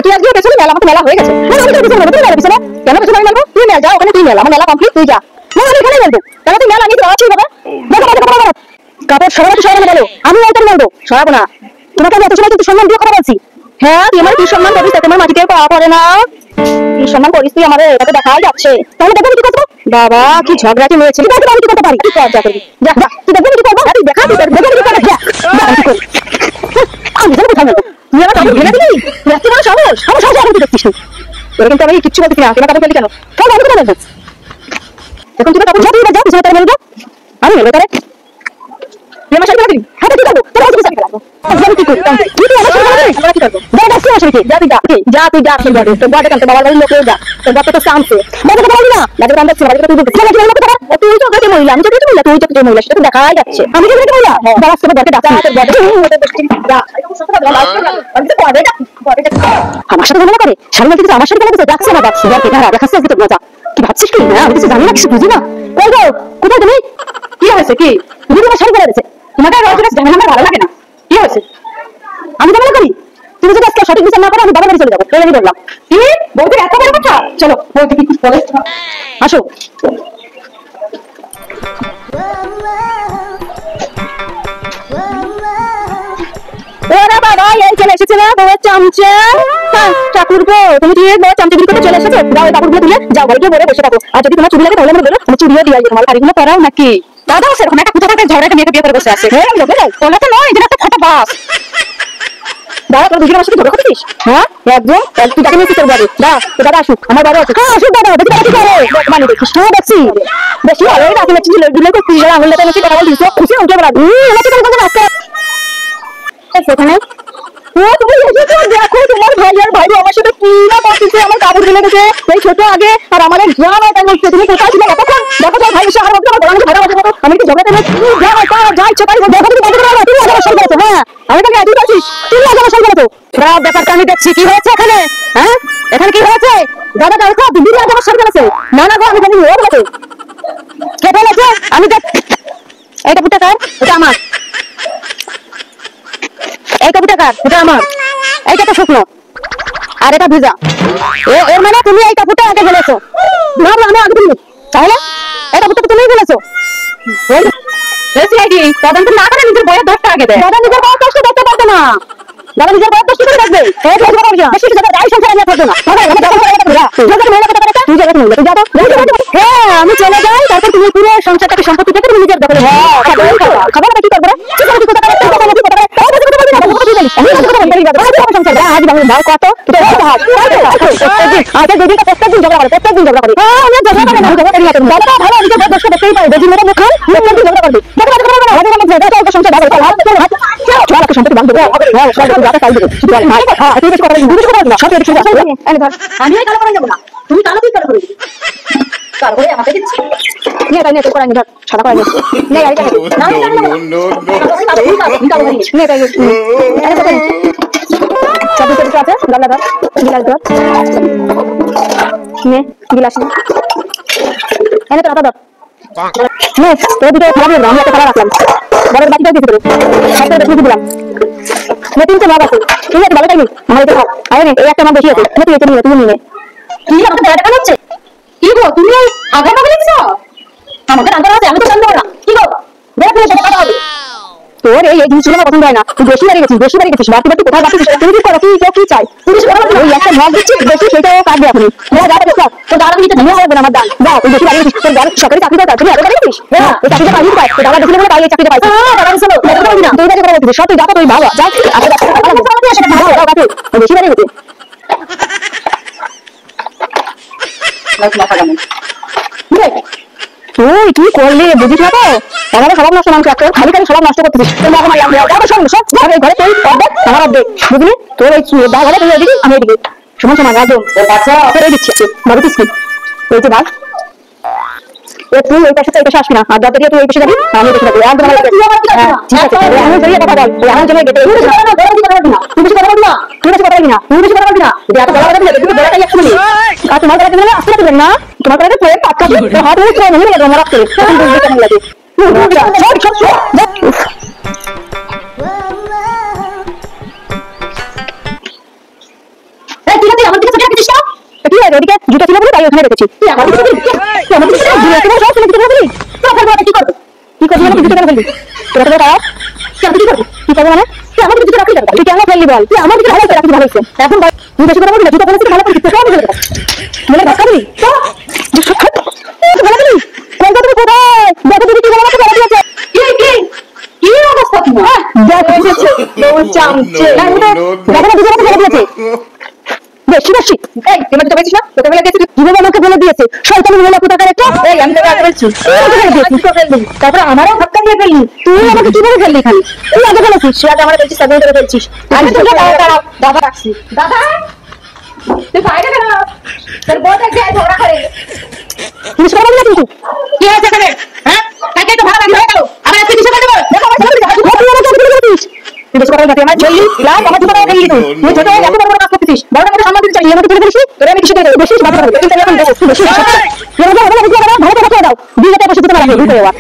তুই আজকে পেছনে মেলা আমাকে মেলা হয়ে গেছে না আমি তো পেছনে তুই মেলা পেছনে কেন পেছনে আমি মেলবো তুই মেলা যা ওখানে তুই মেলা আমার মেলা কমপ্লিট তুই যা না আমি এখানে মেলবো কেন তুই মেলা নিয়ে আছিস বাবা দেখো কাপড় সরাতে সরাতে বলো আমি ওইটা মেলবো সরাবো না তোমাকে আমি এত সময় কিন্তু সম্মান দিয়ে কথা বলছি হ্যাঁ তুই আমার কি সম্মান করিস তোমার মাটিতে পাওয়া পড়ে না কি সম্মান করিস তুই আমাদের এটাতে দেখাই যাচ্ছে তাহলে দেখো কি করবো বাবা কি ঝগড়াটি হয়েছে ঠিক আছে আমি কি করতে পারি কি কাজ করবি যা যা তুই দেখবি কি করবো তুই দেখা তুই দেখবি কি করবি যা আমি জানি কোথায় নেবো তুই আমার কাপড় ভেঙে দিবি তুই এত বড় সাহস আমার সাহস এখন তুই দেখছিস তোর কিন্তু আমি কিচ্ছু বলতে না তোমার কাপড় ফেলি কেন তাহলে আমি কোথায় নেবো এখন তুই কাপড় ঝাড়িয়ে যা পিছনে তার মেলবো আমি মেলবো তারে তুই আমার সাথে দিবি হ্যাঁ তুই করবো তোর হাতে সাথে লাগবো আমি কি করব তুই তো আমার সাথে লাগবি আমরা কি করব যা দেখছিস আমার সাথে যা তুই যা তুই বড় তোর বড় কাছে বাবার বাড়ির লোক যা তোর বাবা তো সামছে বাবা তো বলবি না বাবা তো আমরা ছিল তুই বলবি তুই তো কাছে মহিলা আমি তো কিছু মহিলা তুই তো কিছু মহিলা সেটা দেখাই যাচ্ছে আমি কি কিছু মহিলা বাবা সব বড় ডাক্তার তোর বড় যা আমার সাথে ঝামেলা করে সামনে থেকে আমার সাথে ঝামেলা যাচ্ছে না যাচ্ছে যা দেখা দেখাচ্ছে আজকে তোর মজা কি ভাবছিস কি না আমি কিছু জানি না কিছু বুঝি না ওই গো কোথায় তুমি কি হয়েছে কি তুমি আমার শাড়ি পরে আছে তোমাকে রোজ রোজ ঝামেলা আমার ভালো লাগে না কি হয়েছে আমি ঝামেলা করি তুমি যদি আজকে সঠিক বিচার না করো আমি বাবার বাড়ি চলে যাবো তাই আমি বললাম কি বলতে এত বড় কথা চলো বলতে কি বলে আসো ওরা বাবা এই চলে এসেছে না বউয়ের চামচা হ্যাঁ ঠাকুরপো তুমি ঠিক বউয়ের চামচাগিরি করে চলে এসেছো যাও এই কাপড়গুলো তুলে যাও ঘরে গিয়ে বলে বসে থাকো আর যদি তোমার চুরি লাগে তাহলে আমি বলো তুমি চুরিও দিয়ে তোমার শাড়িগুলো পরাও নাকি দাদা সেরকম একটা কোথা থেকে ঝড়ে মেয়েকে বিয়ে করে বসে আছে হ্যাঁ লোকে তোলা তো নয় এটা একটা ফটো বাস দাদা তোর দুজনের সাথে ঝগড়া করছিস হ্যাঁ একদম তুই তাকে নিয়ে কি করবি দা তো দাদা আসুক আমার বাবা আছে হ্যাঁ আসুক দাদা দেখি কি করে মানে দেখিস হ্যাঁ দেখছি বেশি ভালো রাখি না চিনি দিলে তো খুশি আঙুল লেগে নিচে কথা বলছিস খুশি উঠে বেড়া আমার তো কোনো আজকে সেখানে ও তুমি এসেছো দেখো তোমার ভাইয়ার ভাই আমার সাথে কি না করতেছে আমার কাপড় ফেলে গেছে এই ছোট আগে আর আমাদের জামাই তাই বলছে তুমি কোথায় ছিলে এতক্ষণ দেখো তোর ভাই এসে আমার মধ্যে আমার গলাকে ধরে বসে আমি কি ঝগড়া করে যাও তা যাই ছোট দেখো তুমি দেখো না তুমি আমার সঙ্গে আছো হ্যাঁ আমি তোকে আদি করছিস তুই আমার সঙ্গে আছো সব ব্যাপারটা আমি দেখছি কি হয়েছে এখানে হ্যাঁ এখানে কি হয়েছে দাদা দেখো দিদি আমার সঙ্গে আছে না না গো আমি জানি ও বলছে কে বলেছে আমি দেখ এই কাপড়টা কার এটা আমার এই কাপড়টা কার এটা আমার এইটা তো শুকনো আর এটা ভিজা এর মানে তুমি এই কাপড়টা আগে ফেলেছো না আমি আগে দিই তাহলে এই কাপড়টা তুমিই ফেলেছো এসিআইডি তদন্ত না করে নিজের বইয়ের দোষটা আগে দেয় দাদা নিজের বইয়ের দোষটা দেখতে পারবে না দাদা নিজের বইয়ের দোষটা করে দেখবে এই তো বড় না বেশি কিছু গাই সংসার নিয়ে থাকবে না দাদা আমি যাবো তুই মহিলা কথা বলতে তুই যাবে তুই যাবো হ্যাঁ আমি চলে যাই তারপর তুমি পুরো সংসারটাকে সম্পত্তি থেকে তুমি নিজের দখলে হ্যাঁ খাবার কি করবে কি করবে কি কথা আচ্ছা যদি প্রত্যেকদিন ঝগড়া করে প্রত্যেকদিন ঝগড়া করে আমি ঝগড়া করি না ঝগড়া করি না দাদা ভালো আমি যে দোষটা দেখতেই পাই বেশি মেরে মুখ প্রত্যেকদিন ঝগড়া করবে দেখো সংসার ভালো চল সম্পত্তি বাঁধবো হ্যাঁ সব দাদা চাই দেবে তুই বেশি কথা বলবি না সব কিছু এনে ধর আমি এই কালো করে যাব না তুমি কালো তুই কালো করে তারপরে আমাকে দিচ্ছি নিয়ে তাই নিয়ে তো করে ধর সাদা করে নিচ্ছি নে গাড়িটা না নে তাই সব কিছু আছে গালা ধর গিলাস ধর নে গিলাস নে এনে তো ধর নে তোর দিকে খারাপ লাগলো আমি একটা খারাপ রাখলাম বড়ের বাকিটাও দিতে দেবো একটা বেশি দিলাম নে তিনটে ভাগ আছে ঠিক আছে ভালো থাকবি আমার এটা খাও আরে নে এই একটা মাছ বেশি আছে নে তুই এটা নিয়ে তুমি নিয়ে কি আমাকে দেড় টাকা হচ্ছে কি গো তুমি আগে ভাবে লিখছো আমাকে রান্না আছে আমি তো জানবো না কি গো দেখ তুমি সেটা কথা হবে তোর এই জিনিসগুলো আমার পছন্দ হয় না তুই বেশি বাড়ি গেছিস বাড়তি বাড়তি কোথায় বাড়তি তুমি কি করো কি চাই তুমি ওই একটা ভাগ দিচ্ছি বেশি সেটাও কাটবে এখন না যা দেখো তো দাঁড়া নিতে ধরে হবে না আমার দান যা তুই বেশি বাড়ি গেছিস তোর বড় সরকারি চাকরি দাও তুমি এত বাড়ি গেছিস হ্যাঁ এই চাকরিটা পাইনি পাই তো দাঁড়া দেখলে বলে পাই এই চাকরিটা পাই হ্যাঁ দাঁড়া চলো এটা করবি না তুই বাড়ি করে বলছিস সব তুই যা তো তুই ভাবা যা আচ্ছা সেটা ভালো দাও কাটে বেশি বাড়ি গেছিস লাইক মাথা গামু তুই কি করলি বুঝিস না তো আমাদের সব নষ্ট মাংস একটা খালি খালি সব নষ্ট করতেছিস তোর মা আমার লাগবে সব সব ঘরে তুই অর্ধেক আমার অর্ধেক বুঝলি তোর এই দা ঘরে তুই এদিকে আমি এদিকে সমান সমান একদম বাচ্চা করে দিচ্ছি বাবু তুই এই যে ভাগ তুই ওই পাশে এই পাশে আসবি না আর দাদা তুই ওই পাশে যাবি আমি দেখে যাবো একদম ঠিক আছে আমি জড়িয়ে কথা বল আমার জন্য গেটে তুই বেশি কথা বলবি না তুই বেশি কথা বলবি না তুই বেশি কথা বলবি না তুই বেশি কথা বলবি না যদি এত বড় কথা বলবি তুই বড়টাই একটু বলি আর তোমার কথা বললে আসতে পারবেন না তোমার কথা তো পাক্কা তো হাত ধরে চলে নিয়ে গেল রাখতে তখন বুঝতে কেমন লাগে এই এখানে রেখেছি। তুই আমার কিছু বলবি? তুই আমার কিছু বলবি? তোমার সব শুনে কিছু বলবি? তো ফেলবো কি করবো? কি করবি মানে কিছু কেন ফেলবি? তোরা তো তাও তুই কি করবি? কি করবি মানে? তুই আমার কিছু রাখলি কেন? তুই কেন ফেললি বল? তুই আমার কিছু ভালো করে রাখবি, ভালো হয়েছে। এখন তুই বেশি কথা বলবি না, তুই তো বলেছিস ভালো করে দিতে, সব বলে দেবো। বলে ধাক্কা দিবি তো ভালো দিবি। কোনটা তুমি কোথায় দেখো, তুমি কি বলো আমাকে বলে দিয়েছে। কি কি কি অবস্থা তোমার? দেখো দিয়েছে দৌড় চামচে। দেখো না দুজন আমাকে বলে দিয়েছে। বেশি বেশি এই এবার তো বেশি না, তোকে বলে দিয়েছে তুই আমাকে বলে দিয়েছে শয়তানি মহিলা কোথাকার একটা। এই আমি তোকে আগে বলছি তুই তো ফেললি, তারপর আমারও ধাক্কা দিয়ে ফেললি। তুই আমাকে কিভাবে ফেললি? খালি তুই আগে বলেছিস, তুই আগে আমার বলছিস, আগে তোকে বলছিস। আমি তোকে দাঁড়াও দাদা রাখছি। দাদা তুই বাইরে কেন? তোর বউ দেখে ঝগড়া করে। তুমি সবাই না কিন্তু কি হয়েছে এখানে? হ্যাঁ কাকে তো ভালো হয়ে গেল, আবার তুই কিছু করে দেব? দেখো আমার ছেলে তুই আমাকে কি বলছিস? তুই বেশি কথা বলছিস, আমার জেলি লাভ আমার জীবনে ফেললি তুই। তুই ছোট হয়ে এত বড় বড় কাজ করছিস, বড় বড় সম্মান দিতে চাই, আমাকে তুই বলিস তোরে আমি কিছু দেব বেশি কথা বলবি। তুই এখন দেব তুই বেশি কথা বল। ভালো করে করে দাও, বিয়েতে বসে দিতে পারবে দিতে দেওয়া।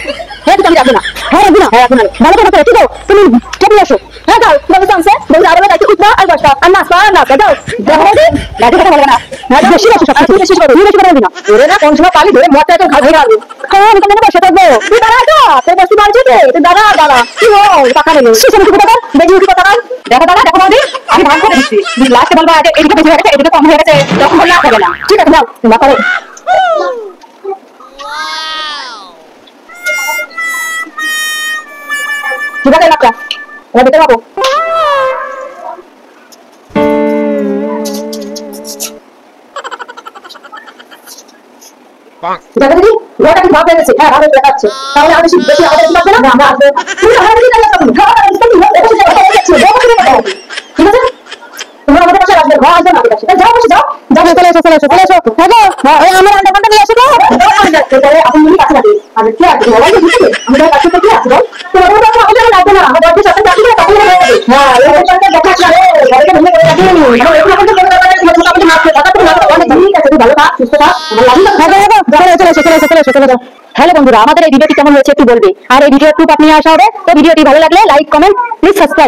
হ্যাঁ তুমি যাবে না, হ্যাঁ রাখবি না, হ্যাঁ রাখবি না, ভালো করে করে দাও। তুমি কেমন আসো? হ্যাঁ দাও তুমি জানছে বলে আরো লাইতে উঠবা আর বসবা আর নাচবা আর নাচবা দাও দেখো দি লাইতে কথা বলবে না। না বেশি আসো সব তুই বেশি করবি, তুই বেশি করবি না। ওরে না কোন সময় পালি ধরে মরতে তো ঘাড় ধরে আলু। হ্যাঁ আমি কেন বসে থাকবো? তুই দাঁড়া তো তোর বসি বাড়ছে রে, তুই দাঁড়া দাঁড়া কি হল টাকা নেই সিস্টেম কি কথা বল বেজি কি কথা বল। দেখো দাঁড়া দেখো বৌদি আমি ভাগ করে দিচ্ছি, তুই লাস্টে বলবা যে এদিকে বেশি হয়ে গেছে এদিকে কম হয়ে গেছে, তখন বললে হবে না। ঠিক আছে যাও না করো। ঠিক আছে লাপটা এবার দেখতে পাবো। দেখো দিদি ওটা কি ভাব হয়ে গেছে? হ্যাঁ ভাব হয়ে দেখাচ্ছে, তাহলে আমি বেশি আমাদের কি লাগবে না, আমরা আসবো। তুমি আমাদের কি লাগবে? খাওয়া দাওয়া তুমি দেখো যে কথা বলছি দেখো কি কথা ঠিক আছে। তোমরা আমাদের পাশে আসবে, ঘর আসবে না আমাদের কাছে, যাও বসে যাও যাও চলে এসো চলে এসো চলে এসো। হ্যাঁ এই আমার আন্ডারটা নিয়ে এসো তো তাহলে আপনি মিনি কাছে লাগে আর কি আছে মোবাইল দিতে আমরা কাছে তো কি আছে বল তোমাদের তো আমাদের লাগবে না, আমাদের কাছে সাথে কাছে তখন হয়ে যাবে। হ্যাঁ এই ব্যাপারটা দেখাচ্ছি রে ঘরে ভেঙে করে রাখি আমি এখন আপনাদের বলে দেব মোটামুটি মাছ কথা তো মাছ অনেক ঠিক আছে, তুই ভালো থাক সুস্থ থাক আমার লাগি না। হ্যাঁ চলে এসো চলে এসো চলে এসো চলে যাও। হ্যালো বন্ধুরা, আমাদের এই ভিডিওটি কেমন হয়েছে একটু বলবে, আর এই ভিডিও টুক আপনি আসা হবে তো ভিডিওটি ভালো লাগলে লাইক কমেন্ট প্লিজ সাবস্ক্রাইব।